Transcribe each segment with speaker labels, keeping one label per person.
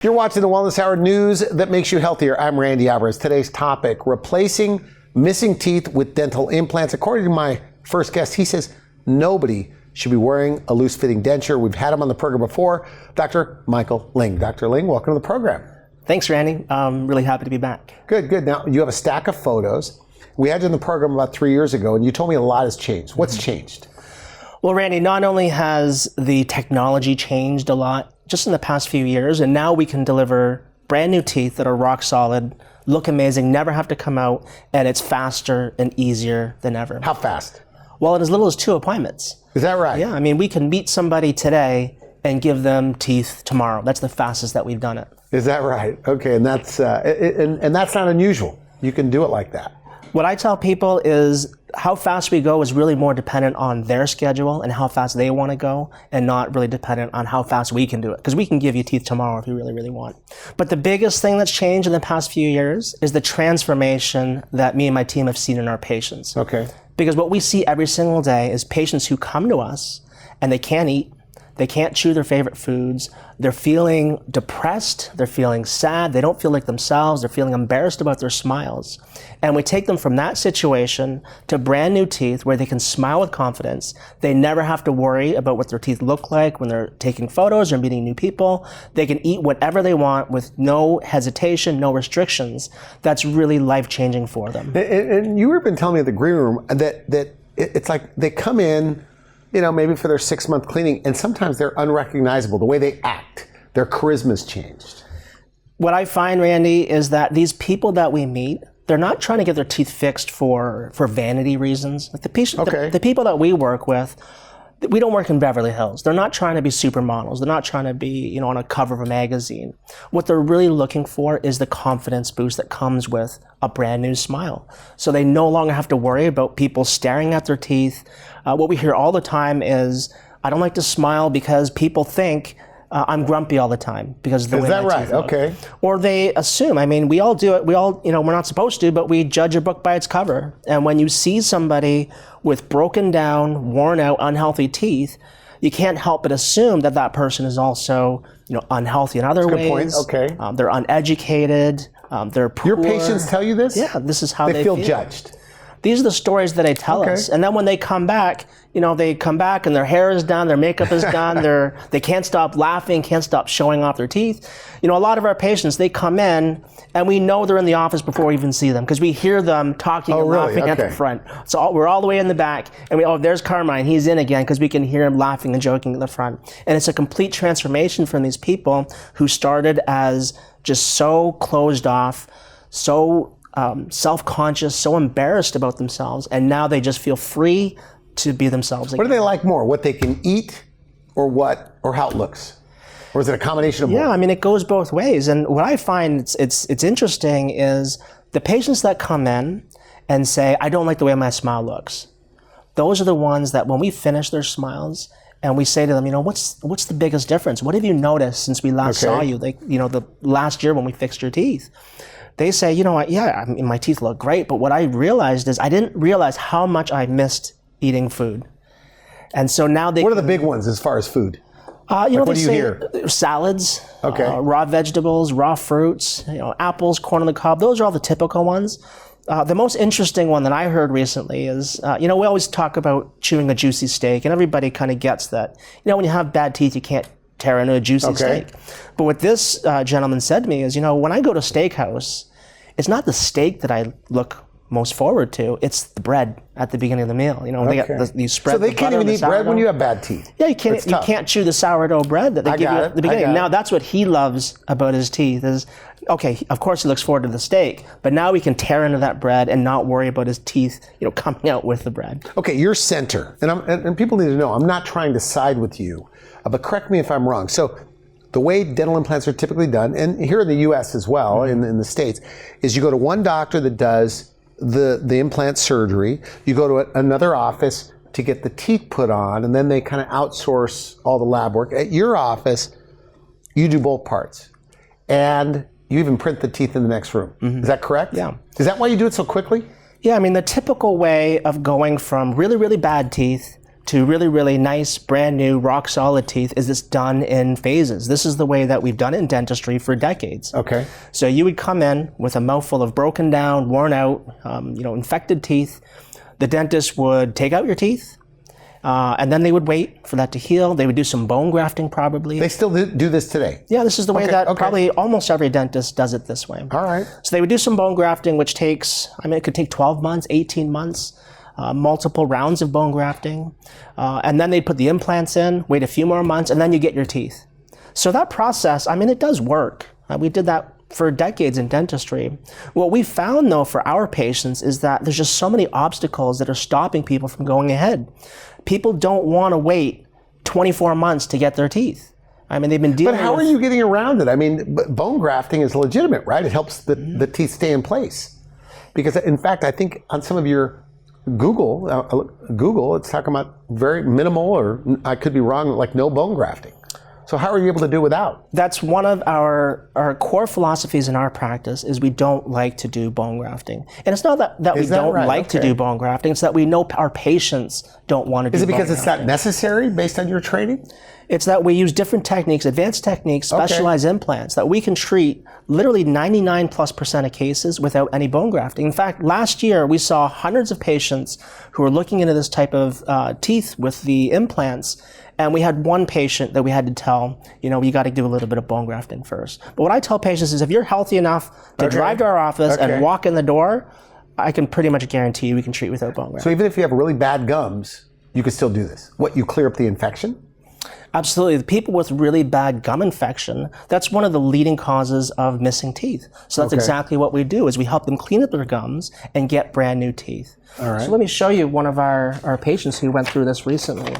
Speaker 1: You're watching the Wellness Hour, news that makes you healthier. I'm Randy Alvarez. Today's topic, replacing missing teeth with dental implants. According to my first guest, he says nobody should be wearing a loose-fitting denture. We've had him on the program before, Dr. Michael Ling. Dr. Ling, welcome to the program.
Speaker 2: Thanks, Randy. I'm really happy to be back.
Speaker 1: Good. Now, you have a stack of photos. We had you in the program about 3 years ago, and you told me a lot has changed. What's changed?
Speaker 2: Well, Randy, not only has the technology changed a lot just in the past few years, and now we can deliver brand new teeth that are rock solid, look amazing, never have to come out, and it's faster and easier than ever.
Speaker 1: How fast?
Speaker 2: Well, in as little as 2 appointments.
Speaker 1: Is that right?
Speaker 2: Yeah, I mean, we can meet somebody today and give them teeth tomorrow. That's the fastest that we've done it.
Speaker 1: Is that right? Okay, and that's and that's not unusual. You can do it like that.
Speaker 2: What I tell people is how fast we go is really more dependent on their schedule and how fast they want to go, and not really dependent on how fast we can do it. Because we can give you teeth tomorrow if you really, really want. But the biggest thing that's changed in the past few years is the transformation that me and my team have seen in our patients.
Speaker 1: Okay.
Speaker 2: Because what we see every single day is patients who come to us and they can't eat, they can't chew their favorite foods, they're feeling depressed, they're feeling sad, they don't feel like themselves, they're feeling embarrassed about their smiles. And we take them from that situation to brand new teeth where they can smile with confidence. They never have to worry about what their teeth look like when they're taking photos or meeting new people. They can eat whatever they want with no hesitation, no restrictions. That's really life-changing for them.
Speaker 1: And you were been telling me at the green room that it's like they come in, you know, maybe for their 6-month cleaning, and sometimes they're unrecognizable. The way they act, their charisma's changed.
Speaker 2: What I find, Randy, is that these people that we meet, they're not trying to get their teeth fixed for vanity reasons. Like the people that we work with, we don't work in Beverly Hills. They're not trying to be supermodels. They're not trying to be, on a cover of a magazine. What they're really looking for is the confidence boost that comes with a brand new smile. So they no longer have to worry about people staring at their teeth. What we hear all the time is, I don't like to smile because people think I'm grumpy all the time because of the way my teeth look. Okay. Or they assume, we all do it. We all, we're not supposed to, but we judge a book by its cover. And when you see somebody with broken down, worn out, unhealthy teeth, you can't help but assume that that person is also, unhealthy in other ways.
Speaker 1: Good point. Okay.
Speaker 2: They're uneducated. They're poor.
Speaker 1: Your patients tell you this?
Speaker 2: Yeah, this is how they feel.
Speaker 1: They feel judged.
Speaker 2: These are the stories that they tell us. And then when they come back, they come back and their hair is done, their makeup is done, they can't stop laughing, can't stop showing off their teeth. A lot of our patients, they come in and we know they're in the office before we even see them because we hear them talking and laughing at the front. So we're all the way in the back and there's Carmine, he's in again because we can hear him laughing and joking at the front. And it's a complete transformation from these people who started as just so closed off, so self-conscious, so embarrassed about themselves, and now they just feel free to be themselves again.
Speaker 1: What do they like more? What they can eat, or how it looks? Or is it a combination of both?
Speaker 2: Yeah, it goes both ways. And what I find it's interesting is the patients that come in and say, I don't like the way my smile looks. Those are the ones that when we finish their smiles and we say to them, what's the biggest difference? What have you noticed since we last saw you? Like, the last year when we fixed your teeth. They say, my teeth look great, but what I realized is I didn't realize how much I missed eating food. And so now
Speaker 1: What are the big ones as far as food?
Speaker 2: What do you hear? Salads, raw vegetables, raw fruits, apples, corn on the cob. Those are all the typical ones. The most interesting one that I heard recently is, we always talk about chewing a juicy steak, and everybody kind of gets that. When you have bad teeth, you can't tear into a juicy steak. But what this gentleman said to me is, when I go to steakhouse, it's not the steak that I look most forward to, it's the bread at the beginning of the meal. They got these spread.
Speaker 1: So they can't even eat bread when you have bad teeth?
Speaker 2: Yeah, you can't chew the sourdough bread that they give you at the beginning. Now that's what he loves about his teeth is, of course he looks forward to the steak, but now we can tear into that bread and not worry about his teeth, coming out with the bread. Okay,
Speaker 1: your center, and people need to know, I'm not trying to side with you, but correct me if I'm wrong. So the way dental implants are typically done, and here in the U.S. as well, in the States, is you go to one doctor that does the implant surgery, you go to another office to get the teeth put on, and then they kind of outsource all the lab work. At your office, you do both parts. And you even print the teeth in the next room. Is that correct?
Speaker 2: Yeah.
Speaker 1: Is that why you do it so quickly?
Speaker 2: Yeah, the typical way of going from really, really bad teeth to really, really nice, brand new, rock solid teeth is it's done in phases. This is the way that we've done it in dentistry for decades.
Speaker 1: Okay.
Speaker 2: So you would come in with a mouthful of broken down, worn out, infected teeth. The dentist would take out your teeth, and then they would wait for that to heal. They would do some bone grafting probably.
Speaker 1: They still do this today?
Speaker 2: Yeah, this is the way that probably almost every dentist does it this way.
Speaker 1: All right.
Speaker 2: So they would do some bone grafting, which takes, it could take 12 months, 18 months. Multiple rounds of bone grafting, and then they'd put the implants in, wait a few more months, and then you get your teeth. So that process, it does work. We did that for decades in dentistry. What we found, though, for our patients is that there's just so many obstacles that are stopping people from going ahead. People don't want to wait 24 months to get their teeth. They've been dealing
Speaker 1: But how are you getting around it? Bone grafting is legitimate, right? It helps the teeth stay in place. Because, in fact, I think on some of your Google, it's talking about very minimal, or I could be wrong, like no bone grafting. So how are you able to do without?
Speaker 2: That's one of our core philosophies in our practice is we don't like to do bone grafting. And it's not that we don't like to do bone grafting, it's that we know our patients don't want to do bone grafting.
Speaker 1: Is it because it's not necessary based on your training?
Speaker 2: It's that we use different techniques, advanced techniques, specialized implants that we can treat literally 99+% of cases without any bone grafting. In fact, last year we saw hundreds of patients who were looking into this type of teeth with the implants, and we had one patient that we had to tell, you got to do a little bit of bone grafting first. But what I tell patients is if you're healthy enough to drive to our office and walk in the door, I can pretty much guarantee you we can treat without bone grafting.
Speaker 1: So even if you have really bad gums, you can still do this? You clear up the infection?
Speaker 2: Absolutely. The people with really bad gum infection, that's one of the leading causes of missing teeth. So that's exactly what we do, is we help them clean up their gums and get brand new teeth.
Speaker 1: All right.
Speaker 2: So let me show you one of our patients who went through this recently.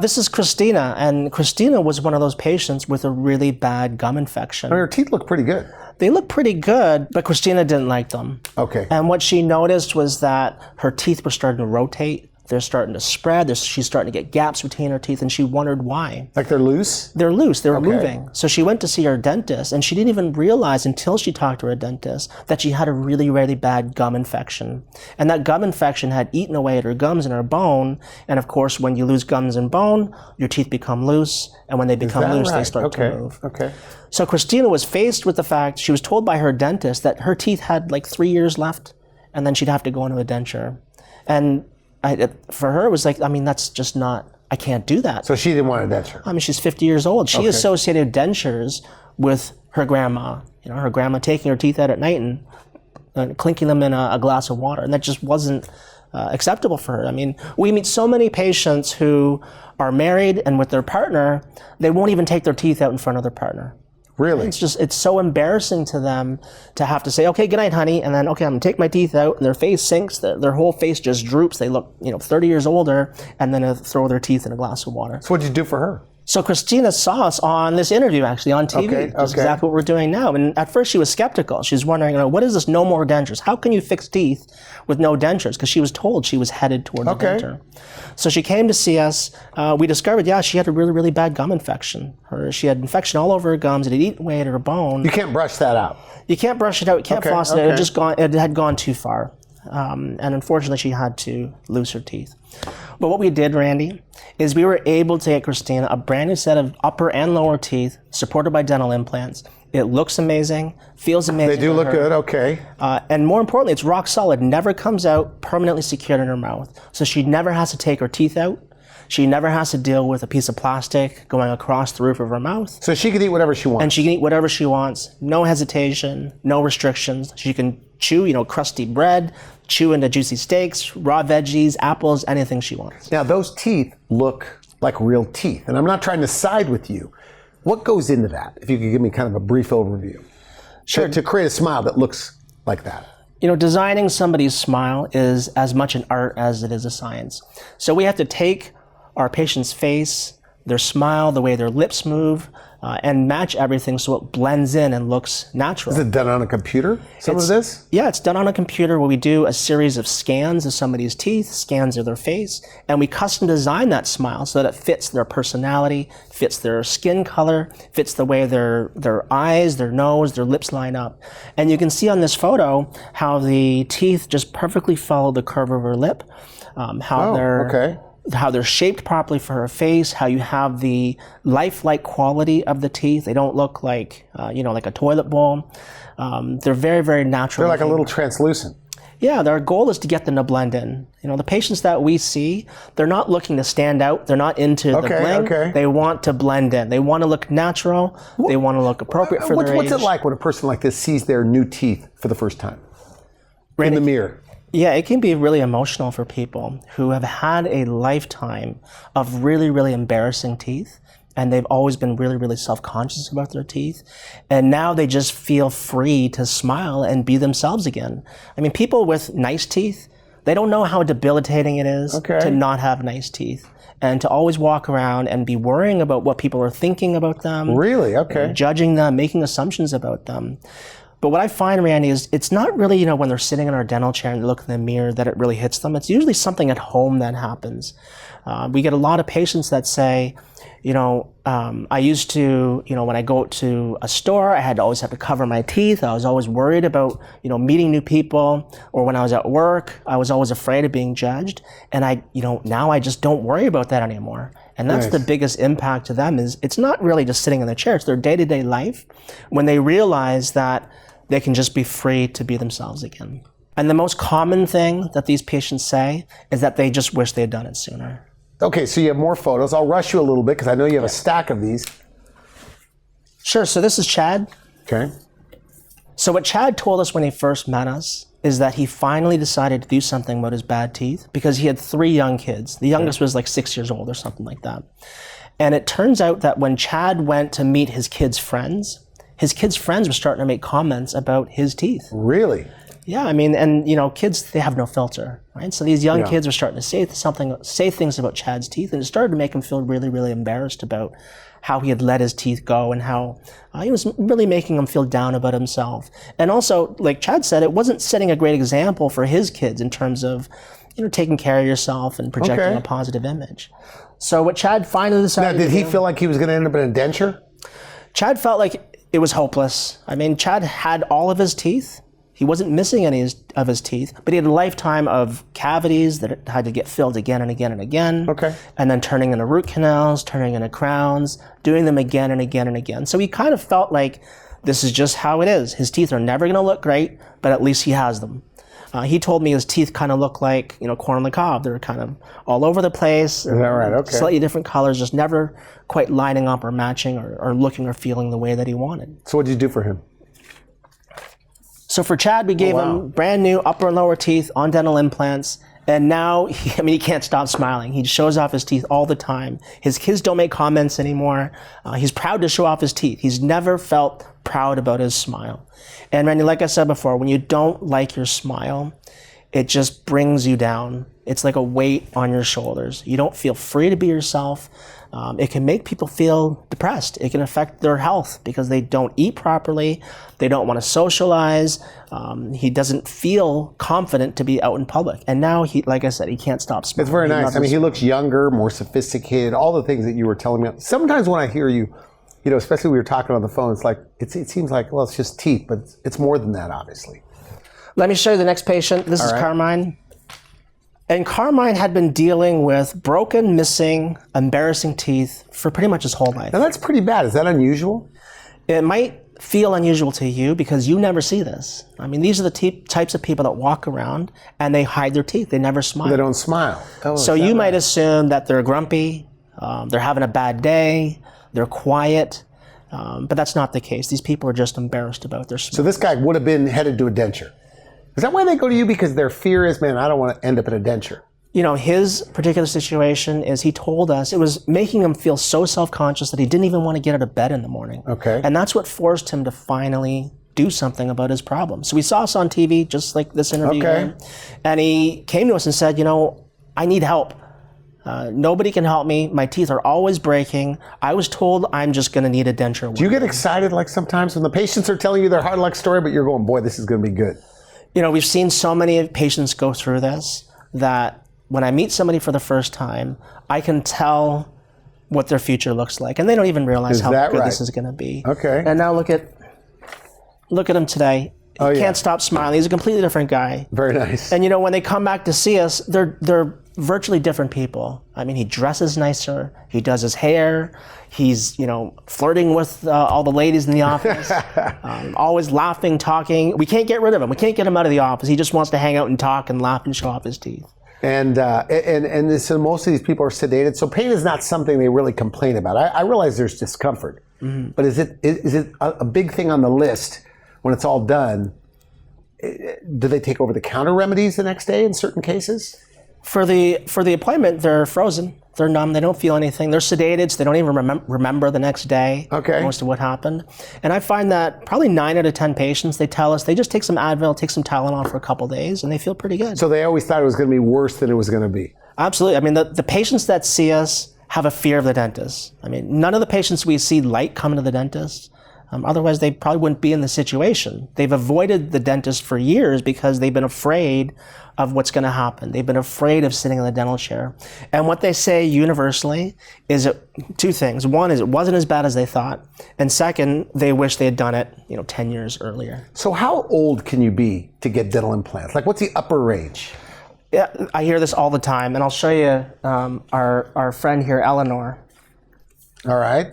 Speaker 2: This is Christina, and Christina was one of those patients with a really bad gum infection.
Speaker 1: Her teeth look pretty good.
Speaker 2: They look pretty good, but Christina didn't like them.
Speaker 1: Okay.
Speaker 2: And what she noticed was that her teeth were starting to rotate. They're starting to spread. She's starting to get gaps between her teeth, and she wondered why.
Speaker 1: Like they're loose?
Speaker 2: They're loose. They were moving. So she went to see her dentist, and she didn't even realize until she talked to her dentist that she had a really, really bad gum infection. And that gum infection had eaten away at her gums and her bone. And of course, when you lose gums and bone, your teeth become loose. And when they become loose, they start to move.
Speaker 1: Okay. So
Speaker 2: Christina was faced with the fact, she was told by her dentist that her teeth had like 3 years left, and then she'd have to go into a denture. And for her, it was like, that's just not, I can't do that.
Speaker 1: So she didn't want a denture?
Speaker 2: She's 50 years old. She associated dentures with her grandma. Her grandma taking her teeth out at night and clinking them in a glass of water. And that just wasn't acceptable for her. We meet so many patients who are married, and with their partner, they won't even take their teeth out in front of their partner.
Speaker 1: Really?
Speaker 2: It's so embarrassing to them to have to say, okay, good night, honey, and then, okay, I'm gonna take my teeth out, and their face sinks, their whole face just droops, they look, 30 years older, and then throw their teeth in a glass of water.
Speaker 1: So what did you do for her?
Speaker 2: So Christina saw us on this interview, actually, on TV. That's exactly what we're doing now. And at first she was skeptical. She was wondering, what is this no more dentures? How can you fix teeth with no dentures? Because she was told she was headed towards a denture. So she came to see us. We discovered, she had a really, really bad gum infection. She had infection all over her gums. It had eaten away at her bone.
Speaker 1: You can't brush that out?
Speaker 2: You can't brush it out. You can't floss it out. It had gone too far. And unfortunately, she had to lose her teeth. But what we did, Randy, is we were able to get Christina a brand new set of upper and lower teeth supported by dental implants. It looks amazing, feels amazing.
Speaker 1: They do look good,
Speaker 2: and more importantly, it's rock solid, never comes out, permanently secured in her mouth. So she never has to take her teeth out. She never has to deal with a piece of plastic going across the roof of her mouth.
Speaker 1: So she can eat whatever she wants.
Speaker 2: And she can eat whatever she wants. No hesitation, no restrictions. She can chew, crusty bread, chew into juicy steaks, raw veggies, apples, anything she wants.
Speaker 1: Now, those teeth look like real teeth. And I'm not trying to side with you. What goes into that? If you could give me kind of a brief overview.
Speaker 2: Sure.
Speaker 1: To create a smile that looks like that.
Speaker 2: Designing somebody's smile is as much an art as it is a science. So we have to take our patient's face, their smile, the way their lips move, and match everything so it blends in and looks natural.
Speaker 1: Is it done on a computer, some of this?
Speaker 2: Yeah, it's done on a computer where we do a series of scans of somebody's teeth, scans of their face, and we custom design that smile so that it fits their personality, fits their skin color, fits the way their eyes, their nose, their lips line up. And you can see on this photo how the teeth just perfectly follow the curve of her lip, how they're shaped properly for her face, how you have the lifelike quality of the teeth. They don't look like, like a toilet bowl. They're very, very natural.
Speaker 1: They're like a little translucent.
Speaker 2: Yeah, our goal is to get them to blend in. The patients that we see, they're not looking to stand out. They're not into the bling. They want to blend in. They want to look natural. They want to look appropriate for their age.
Speaker 1: What's it like when a person like this sees their new teeth for the first time in the mirror?
Speaker 2: Yeah, it can be really emotional for people who have had a lifetime of really, really embarrassing teeth, and they've always been really, really self-conscious about their teeth. And now they just feel free to smile and be themselves again. I mean, people with nice teeth, they don't know how debilitating it is to not have nice teeth and to always walk around and be worrying about what people are thinking about them.
Speaker 1: Really? Okay.
Speaker 2: Judging them, making assumptions about them. But what I find, Randy, is it's not really, when they're sitting in our dental chair and they look in the mirror that it really hits them. It's usually something at home that happens. We get a lot of patients that say, I used to, when I go to a store, I had to always have to cover my teeth. I was always worried about, meeting new people, or when I was at work, I was always afraid of being judged. And now I just don't worry about that anymore. And that's the biggest impact to them is it's not really just sitting in the chair. It's their day-to-day life when they realize that they can just be free to be themselves again. And the most common thing that these patients say is that they just wish they had done it sooner.
Speaker 1: Okay, so you have more photos. I'll rush you a little bit because I know you have a stack of these.
Speaker 2: Sure, so this is Chad.
Speaker 1: Okay.
Speaker 2: So what Chad told us when he first met us is that he finally decided to do something about his bad teeth because he had 3 young kids. The youngest was like 6 years old or something like that. And it turns out that when Chad went to meet his kids' friends were starting to make comments about his teeth.
Speaker 1: Really?
Speaker 2: Yeah, I mean, and kids, they have no filter, right? So these young kids were starting to say things about Chad's teeth, and it started to make him feel really, really embarrassed about how he had let his teeth go and how he was really making him feel down about himself. And also, like Chad said, it wasn't setting a great example for his kids in terms of, taking care of yourself and projecting a positive image. So what Chad finally decided.
Speaker 1: Now, did he feel like he was going to end up in a denture?
Speaker 2: Chad felt like it was hopeless. I mean, Chad had all of his teeth. He wasn't missing any of his teeth, but he had a lifetime of cavities that had to get filled again and again and again.
Speaker 1: Okay.
Speaker 2: And then turning into root canals, turning into crowns, doing them again and again and again. So he kind of felt like this is just how it is. His teeth are never going to look great, but at least he has them. He told me his teeth kind of look like, corn on the cob. They're kind of all over the place.
Speaker 1: Is that right? Okay.
Speaker 2: Slightly different colors, just never quite lining up or matching or looking or feeling the way that he wanted.
Speaker 1: So what did you do for him?
Speaker 2: So for Chad, we gave him brand new upper and lower teeth on dental implants. And now, he can't stop smiling. He shows off his teeth all the time. His kids don't make comments anymore. He's proud to show off his teeth. He's never felt proud about his smile. And Randy, like I said before, when you don't like your smile, it just brings you down. It's like a weight on your shoulders. You don't feel free to be yourself. It can make people feel depressed. It can affect their health because they don't eat properly. They don't want to socialize. He doesn't feel confident to be out in public. And now, like I said, he can't stop smiling.
Speaker 1: It's very nice. I mean, he looks younger, more sophisticated, all the things that you were telling me. Sometimes when I hear you, especially when we were talking on the phone, it's like, it seems like, well, it's just teeth, but it's more than that, obviously.
Speaker 2: Let me show you the next patient. This is Carmine. And Carmine had been dealing with broken, missing, embarrassing teeth for pretty much his whole life.
Speaker 1: Now that's pretty bad. Is that unusual?
Speaker 2: It might feel unusual to you because you never see this. I mean, these are the types of people that walk around and they hide their teeth. They never smile.
Speaker 1: They don't smile. Oh,
Speaker 2: so you might assume that they're grumpy, they're having a bad day, they're quiet, but that's not the case. These people are just embarrassed about their smile.
Speaker 1: So this guy would have been headed to a denture. Is that why they go to you? Because their fear is, man, I don't want to end up in a denture.
Speaker 2: His particular situation is he told us it was making him feel so self-conscious that he didn't even want to get out of bed in the morning.
Speaker 1: Okay.
Speaker 2: And that's what forced him to finally do something about his problem. So we saw us on TV, just like this interview.
Speaker 1: Okay.
Speaker 2: And he came to us and said, I need help. Nobody can help me. My teeth are always breaking. I was told I'm just going to need a denture.
Speaker 1: Do you get excited like sometimes when the patients are telling you their hard luck story, but you're going, boy, this is going to be good?
Speaker 2: You know, we've seen so many patients go through this that when I meet somebody for the first time, I can tell what their future looks like, and they don't even realize how good this is going to be.
Speaker 1: Okay.
Speaker 2: And now look at him today. He can't stop smiling. He's a completely different guy.
Speaker 1: Very nice.
Speaker 2: And you know, when they come back to see us, they're virtually different people. I mean, he dresses nicer. He does his hair. He's, you know, flirting with all the ladies in the office. Always laughing, talking. We can't get rid of him. We can't get him out of the office. He just wants to hang out and talk and laugh and show off his teeth.
Speaker 1: And so most of these people are sedated. So pain is not something they really complain about. I realize there's discomfort, but is it a big thing on the list when it's all done? Do they take over-the-counter remedies the next day in certain cases?
Speaker 2: For the appointment, they're frozen. They're numb. They don't feel anything. They're sedated, so they don't even remember the next day most of what happened. And I find that probably 9 out of 10 patients, they tell us they just take some Advil, take some Tylenol for a couple days, and they feel pretty good.
Speaker 1: So they always thought it was going to be worse than it was going to be.
Speaker 2: Absolutely. I mean, the patients that see us have a fear of the dentist. I mean, none of the patients we see like coming to the dentist. Otherwise, they probably wouldn't be in the situation. They've avoided the dentist for years because they've been afraid of what's going to happen. They've been afraid of sitting in the dental chair. And what they say universally is two things. One is it wasn't as bad as they thought. And second, they wish they had done it, 10 years earlier.
Speaker 1: So how old can you be to get dental implants? Like, what's the upper range?
Speaker 2: Yeah, I hear this all the time. And I'll show you our friend here, Eleanor.
Speaker 1: All right.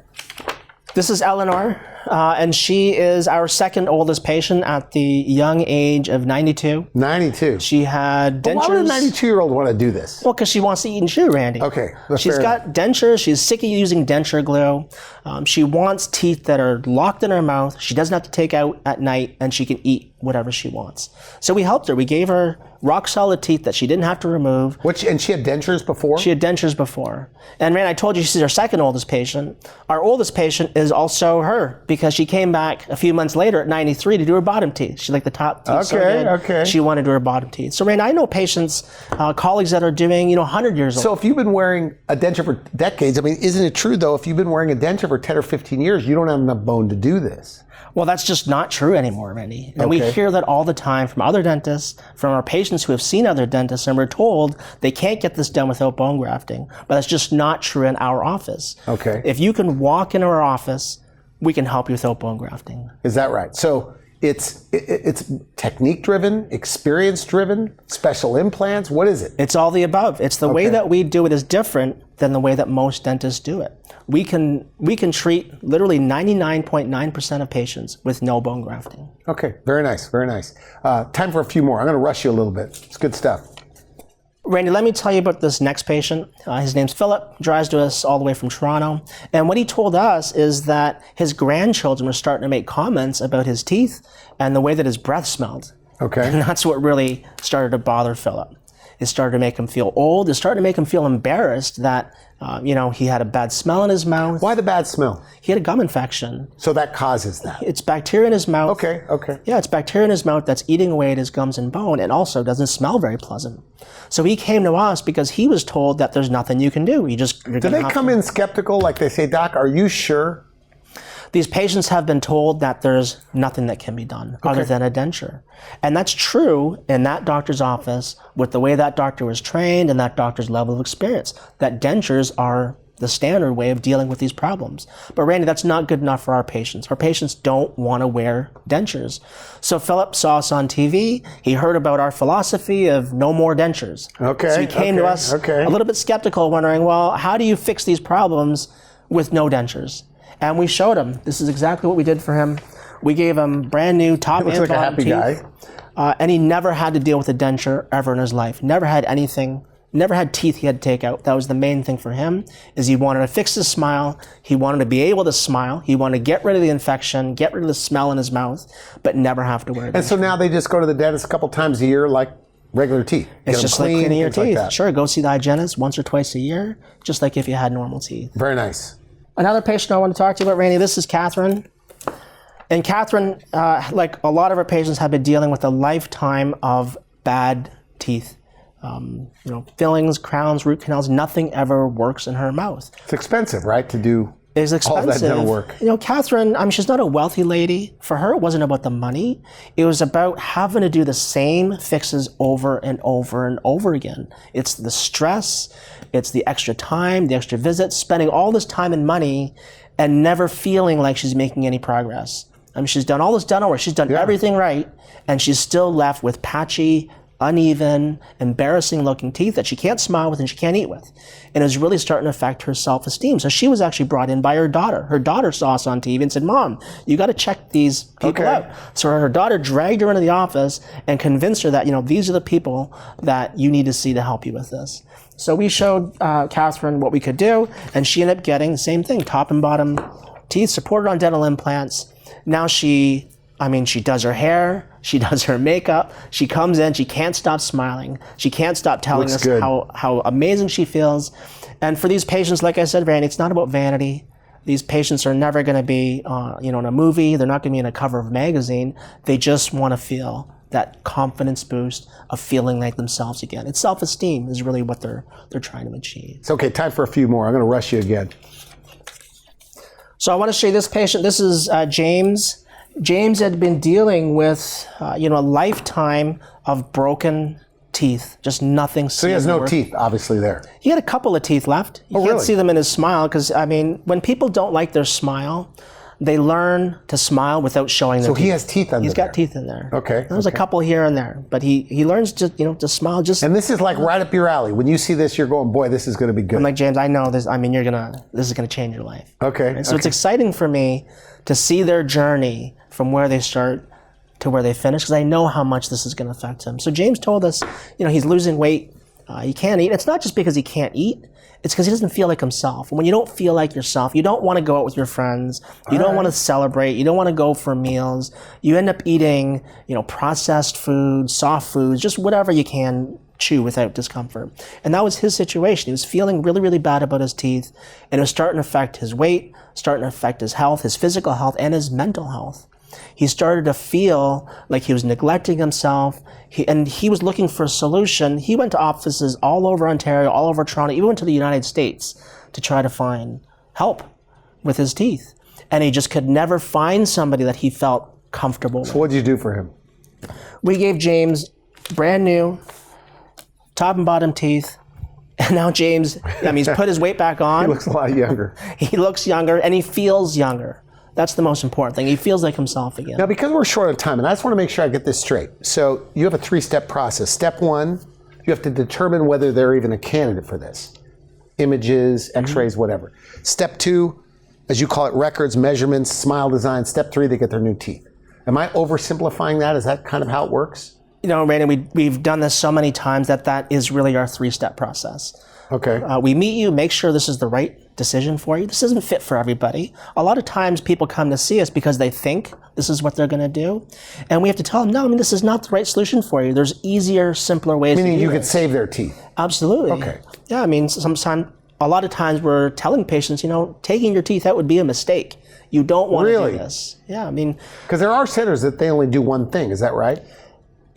Speaker 2: This is Eleanor, and she is our second oldest patient at the young age of 92.
Speaker 1: 92.
Speaker 2: She had dentures.
Speaker 1: Why would a 92-year-old want to do this?
Speaker 2: Well, because she wants to eat and chew, Randy.
Speaker 1: Okay.
Speaker 2: She's got dentures. She's sick of using denture glue. She wants teeth that are locked in her mouth. She doesn't have to take out at night, and she can eat whatever she wants. So we helped her. We gave her rock-solid teeth that she didn't have to remove.
Speaker 1: And she had dentures before?
Speaker 2: She had dentures before. And Randy, I told you she's our second oldest patient. Our oldest patient is also her because she came back a few months later at 93 to do her bottom teeth. She liked the top teeth so good.
Speaker 1: Okay.
Speaker 2: She wanted to do her bottom teeth. So Randy, I know patients, colleagues that are doing, 100 years old.
Speaker 1: So if you've been wearing a denture for decades, I mean, isn't it true though, if you've been wearing a denture for 10 or 15 years, you don't have enough bone to do this?
Speaker 2: Well, that's just not true anymore, Randy. And we hear that all the time from other dentists, from our patients who have seen other dentists, and we're told they can't get this done without bone grafting. But that's just not true in our office.
Speaker 1: Okay.
Speaker 2: If you can walk into our office, we can help you without bone grafting.
Speaker 1: Is that right? So it's technique-driven, experience-driven, special implants? What is it?
Speaker 2: It's all the above. It's the way that we do it is different than the way that most dentists do it. We can treat literally 99.9% of patients with no bone grafting.
Speaker 1: Okay, very nice, very nice. Time for a few more. I'm going to rush you a little bit. It's good stuff.
Speaker 2: Randy, let me tell you about this next patient. His name's Philip, drives to us all the way from Toronto. And what he told us is that his grandchildren were starting to make comments about his teeth and the way that his breath smelled.
Speaker 1: Okay.
Speaker 2: And that's what really started to bother Philip. It started to make him feel old. It started to make him feel embarrassed that, he had a bad smell in his mouth.
Speaker 1: Why the bad smell?
Speaker 2: He had a gum infection.
Speaker 1: So that causes that?
Speaker 2: It's bacteria in his mouth.
Speaker 1: Okay.
Speaker 2: Yeah, it's bacteria in his mouth that's eating away at his gums and bone and also doesn't smell very pleasant. So he came to us because he was told that there's nothing you can do. Do
Speaker 1: they come in skeptical, like they say, Doc, are you sure?
Speaker 2: These patients have been told that there's nothing that can be done other than a denture. And that's true in that doctor's office with the way that doctor was trained and that doctor's level of experience, that dentures are the standard way of dealing with these problems. But Randy, that's not good enough for our patients. Our patients don't want to wear dentures. So Philip saw us on TV. He heard about our philosophy of no more dentures.
Speaker 1: Okay.
Speaker 2: So he came to us a little bit skeptical, wondering, well, how do you fix these problems with no dentures? And we showed him. This is exactly what we did for him. We gave him brand new top and bottom teeth. Looks like a happy guy. And he never had to deal with a denture ever in his life. Never had anything. Never had teeth he had to take out. That was the main thing for him, is he wanted to fix his smile. He wanted to be able to smile. He wanted to get rid of the infection, get rid of the smell in his mouth, but never have to wear a denture.
Speaker 1: And so now they just go to the dentist a couple times a year like regular teeth.
Speaker 2: It's just like cleaning your teeth. Like sure, go see the hygienist once or twice a year, just like if you had normal teeth.
Speaker 1: Very nice.
Speaker 2: Another patient I want to talk to you about, Randy, this is Catherine. And Catherine, like a lot of our patients, have been dealing with a lifetime of bad teeth. fillings, crowns, root canals, nothing ever works in her mouth.
Speaker 1: It's expensive, right, to do
Speaker 2: It's expensive.
Speaker 1: all that dental work.
Speaker 2: Catherine, she's not a wealthy lady. For her, it wasn't about the money. It was about having to do the same fixes over and over and over again. It's the stress, it's the extra time, the extra visits, spending all this time and money and never feeling like she's making any progress. She's done all this dental work. She's done everything right, and she's still left with patchy, uneven, embarrassing looking teeth that she can't smile with and she can't eat with. And it was really starting to affect her self-esteem. So she was actually brought in by her daughter. Her daughter saw us on TV and said, "Mom, you got to check these people out." So her daughter dragged her into the office and convinced her that, these are the people that you need to see to help you with this. So we showed Catherine what we could do, and she ended up getting the same thing, top and bottom teeth, supported on dental implants. Now she does her hair, she does her makeup, she comes in, she can't stop smiling, she can't stop telling us how amazing she feels. And for these patients, like I said, Randy, it's not about vanity. These patients are never going to be, in a movie, they're not going to be in a cover of a magazine. They just want to feel that confidence boost of feeling like themselves again. It's self-esteem is really what they're trying to achieve.
Speaker 1: It's okay, time for a few more. I'm going to rush you again.
Speaker 2: So I want to show you this patient. This is James. James had been dealing with, a lifetime of broken teeth, just nothing.
Speaker 1: So he has no teeth, obviously, there.
Speaker 2: He had a couple of teeth left. You can't see them in his smile because, when people don't like their smile, they learn to smile without showing their teeth.
Speaker 1: So he has teeth under there.
Speaker 2: He's got teeth in there.
Speaker 1: Okay.
Speaker 2: There's a couple here and there, but he learns to, to smile just.
Speaker 1: And this is like right up your alley. When you see this, you're going, boy, this is going to be good.
Speaker 2: I'm like, James, I know this. this is going to change your life.
Speaker 1: Okay.
Speaker 2: And so it's exciting for me to see their journey from where they start to where they finish, because I know how much this is going to affect him. So James told us, he's losing weight. He can't eat. It's not just because he can't eat. It's because he doesn't feel like himself. And when you don't feel like yourself, you don't want to go out with your friends. You don't want to celebrate. You don't want to go for meals. You end up eating, processed food, soft foods, just whatever you can chew without discomfort. And that was his situation. He was feeling really, really bad about his teeth, and it was starting to affect his weight, starting to affect his health, his physical health, and his mental health. He started to feel like he was neglecting himself, and he was looking for a solution. He went to offices all over Ontario, all over Toronto, even went to the United States to try to find help with his teeth. And he just could never find somebody that he felt comfortable with.
Speaker 1: So what did you do for him?
Speaker 2: We gave James brand new top and bottom teeth. And now James, he's put his weight back on.
Speaker 1: He looks a lot younger.
Speaker 2: He looks younger, and he feels younger. That's the most important thing. He feels like himself again.
Speaker 1: Now, because we're short of time, and I just want to make sure I get this straight. So you have a 3-step process. Step 1, you have to determine whether they're even a candidate for this. Images, x-rays, whatever. Step 2, as you call it, records, measurements, smile design. Step 3, they get their new teeth. Am I oversimplifying that? Is that kind of how it works?
Speaker 2: Randy, we've done this so many times that is really our 3-step process.
Speaker 1: Okay.
Speaker 2: We meet you, make sure this is the right decision for you. This isn't fit for everybody. A lot of times people come to see us because they think this is what they're going to do. And we have to tell them, no, this is not the right solution for you. There's easier, simpler ways to do it.
Speaker 1: Meaning you could save their teeth.
Speaker 2: Absolutely.
Speaker 1: Okay.
Speaker 2: Yeah, a lot of times we're telling patients, taking your teeth out would be a mistake. You don't want to do this. Yeah,
Speaker 1: because there are centers that they only do one thing. Is that right?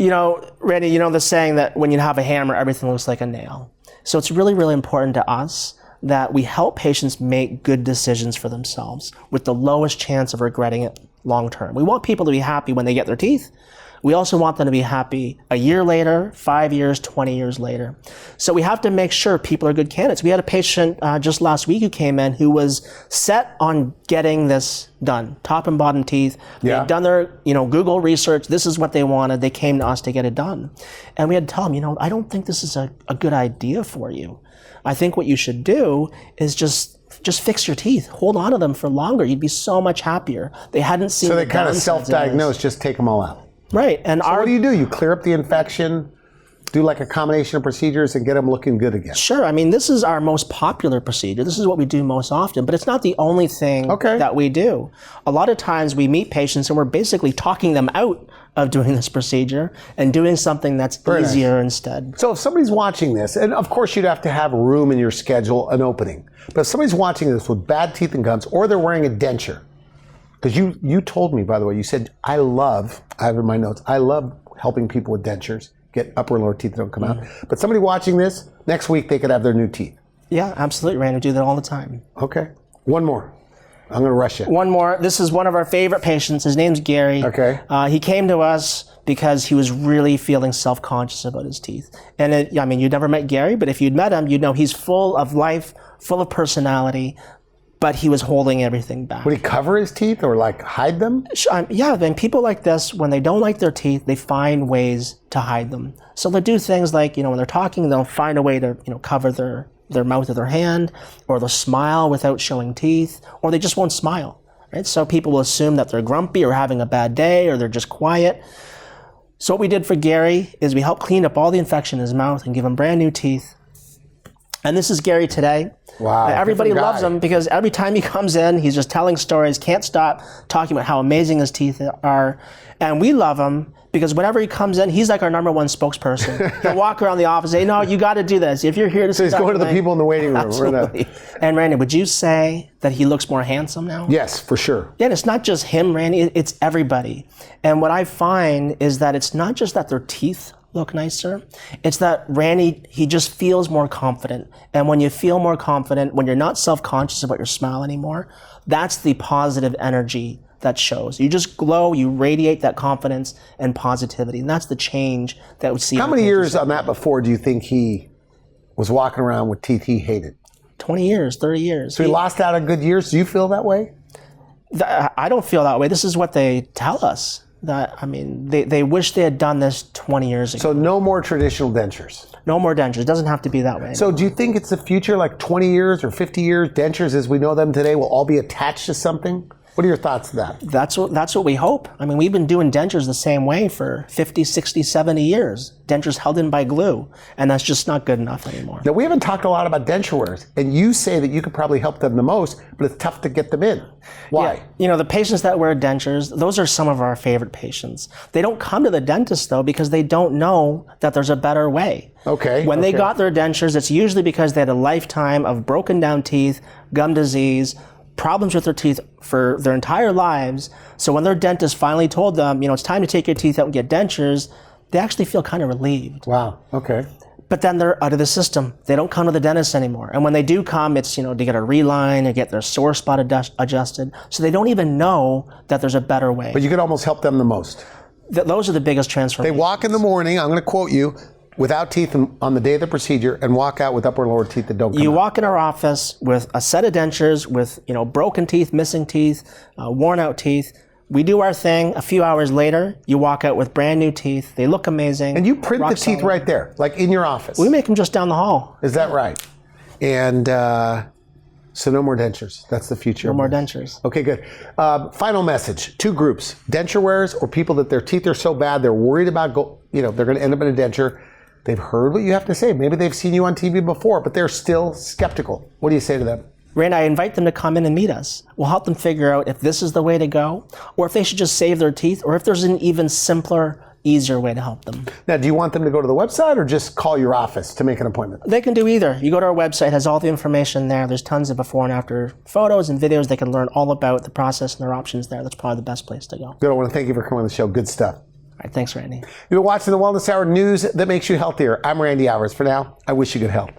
Speaker 2: Randy, the saying that when you have a hammer, everything looks like a nail. So it's really, really important to us that we help patients make good decisions for themselves with the lowest chance of regretting it long term. We want people to be happy when they get their teeth. We also want them to be happy a year later, 5 years, 20 years later. So we have to make sure people are good candidates. We had a patient just last week who came in who was set on getting this done, top and bottom teeth. They'd done their Google research. This is what they wanted. They came to us to get it done. And we had to tell them, I don't think this is a good idea for you. I think what you should do is just fix your teeth. Hold on to them for longer. You'd be so much happier. They hadn't seen
Speaker 1: So they kind of self-diagnose, just take them all out.
Speaker 2: Right. And
Speaker 1: so what do? You clear up the infection, do like a combination of procedures and get them looking good again?
Speaker 2: Sure. This is our most popular procedure. This is what we do most often, but it's not the only thing that we do. A lot of times we meet patients and we're basically talking them out of doing this procedure and doing something that's easier instead.
Speaker 1: So if somebody's watching this, and of course you'd have to have room in your schedule, an opening, but if somebody's watching this with bad teeth and gums, or they're wearing a denture, because you told me, by the way, you said, I have in my notes, I love helping people with dentures. get upper and lower teeth that don't come out. But somebody watching this, next week they could have their new teeth.
Speaker 2: Yeah, absolutely, Randy. We do that all the time.
Speaker 1: Okay. One more. I'm going to rush you.
Speaker 2: One more. This is one of our favorite patients. His name's Gary.
Speaker 1: Okay.
Speaker 2: He came to us because he was really feeling self-conscious about his teeth. And you'd never met Gary, but if you'd met him, you'd know he's full of life, full of personality, but he was holding everything back.
Speaker 1: Would he cover his teeth or like hide them?
Speaker 2: Yeah, then people like this, when they don't like their teeth, they find ways to hide them. So they'll do things like, when they're talking, they'll find a way to, cover their mouth with their hand, or they'll smile without showing teeth, or they just won't smile, right? So people will assume that they're grumpy or having a bad day, or they're just quiet. So what we did for Gary is we helped clean up all the infection in his mouth and give him brand new teeth. And this is Gary today.
Speaker 1: Wow.
Speaker 2: Everybody loves him because every time he comes in, he's just telling stories, can't stop talking about how amazing his teeth are. And we love him because whenever he comes in, he's like our number one spokesperson. He'll walk around the office and say, no, you got to do this. If you're here to
Speaker 1: So he's going to the people in the waiting room.
Speaker 2: Absolutely. And Randy, would you say that he looks more handsome now?
Speaker 1: Yes, for sure.
Speaker 2: Yeah, and it's not just him, Randy, it's everybody. And what I find is that it's not just that their teeth look nicer, it's that Randy, he just feels more confident. And when you feel more confident, when you're not self-conscious about your smile anymore, that's the positive energy that shows. You just glow, you radiate that confidence and positivity. And that's the change that we see.
Speaker 1: How many years on that before do you think he was walking around with teeth he hated?
Speaker 2: 20 years, 30 years.
Speaker 1: So he lost out on good years. Do you feel that way?
Speaker 2: I don't feel that way. This is what they tell us. They wish they had done this 20 years ago.
Speaker 1: So no more traditional dentures?
Speaker 2: No more dentures. It doesn't have to be that way.
Speaker 1: So do you think it's the future, like 20 years or 50 years, dentures as we know them today will all be attached to something? What are your thoughts on that?
Speaker 2: That's what we hope. We've been doing dentures the same way for 50, 60, 70 years. Dentures held in by glue, and that's just not good enough anymore.
Speaker 1: Now, we haven't talked a lot about denture wearers, and you say that you could probably help them the most, but it's tough to get them in. Why?
Speaker 2: Yeah, the patients that wear dentures, those are some of our favorite patients. They don't come to the dentist, though, because they don't know that there's a better way.
Speaker 1: Okay.
Speaker 2: When they got their dentures, it's usually because they had a lifetime of broken down teeth, gum disease, problems with their teeth for their entire lives. So when their dentist finally told them, it's time to take your teeth out and get dentures, they actually feel kind of relieved.
Speaker 1: Wow, okay.
Speaker 2: But then they're out of the system. They don't come to the dentist anymore. And when they do come, it's, to get a reline or get their sore spot adjusted. So they don't even know that there's a better way.
Speaker 1: But you could almost help them the most.
Speaker 2: Those are the biggest transformations.
Speaker 1: They walk in the morning, I'm going to quote you, without teeth on the day of the procedure, and walk out with upper and lower teeth that don't come
Speaker 2: You
Speaker 1: out.
Speaker 2: walk in our office with a set of dentures with, broken teeth, missing teeth, worn out teeth. We do our thing. A few hours later, you walk out with brand new teeth. They look amazing.
Speaker 1: And you print the teeth right there, like in your office.
Speaker 2: We make them just down the hall.
Speaker 1: Is that right? And so no more dentures. That's the future.
Speaker 2: No more dentures.
Speaker 1: Okay, good. Final message. Two groups: denture wearers or people that their teeth are so bad they're worried about they're going to end up in a denture. They've heard what you have to say. Maybe they've seen you on TV before, but they're still skeptical. What do you say to them?
Speaker 2: Randy, I invite them to come in and meet us. We'll help them figure out if this is the way to go, or if they should just save their teeth, or if there's an even simpler, easier way to help them.
Speaker 1: Now, do you want them to go to the website or just call your office to make an appointment?
Speaker 2: They can do either. You go to our website, it has all the information there. There's tons of before and after photos and videos. They can learn all about the process and their options there. That's probably the best place to go.
Speaker 1: Good. I want to thank you for coming on the show. Good stuff.
Speaker 2: All right, thanks, Randy.
Speaker 1: You've been watching the Wellness Hour, news that makes you healthier. I'm Randy Alvarez. For now, I wish you good health.